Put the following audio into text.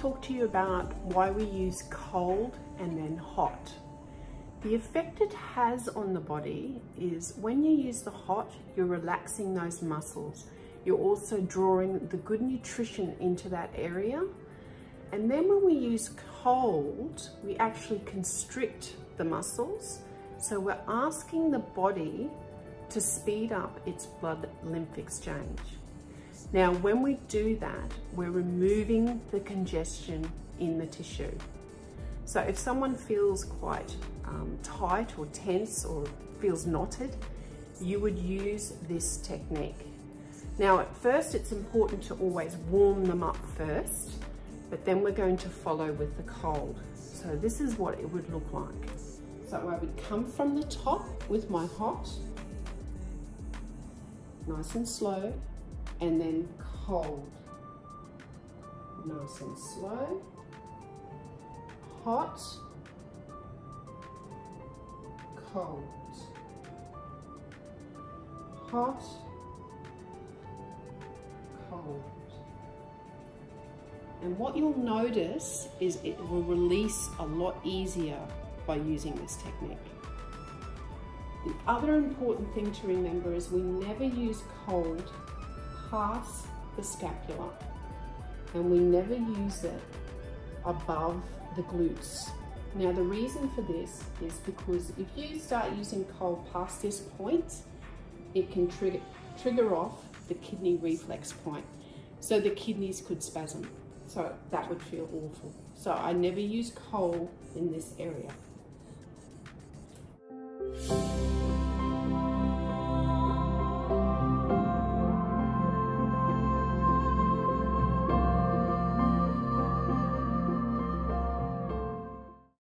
talk to you about why we use cold and then hot. The effect it has on the body is when you use the hot, you're relaxing those muscles. You're also drawing the good nutrition into that area. And then when we use cold, we actually constrict the muscles. So we're asking the body to speed up its blood lymph exchange. Now, when we do that, we're removing the congestion in the tissue. So if someone feels quite tight or tense or feels knotted, you would use this technique. Now, at first, it's important to always warm them up first, but then we're going to follow with the cold. So this is what it would look like. So I would come from the top with my hot, nice and slow, and then cold, nice and slow, hot, cold, hot, cold. And what you'll notice is it will release a lot easier by using this technique. The other important thing to remember is we never use cold past the scapula, and we never use it above the glutes. Now, the reason for this is because if you start using cold past this point, it can trigger off the kidney reflex point. So the kidneys could spasm. So that would feel awful. So I never use cold in this area.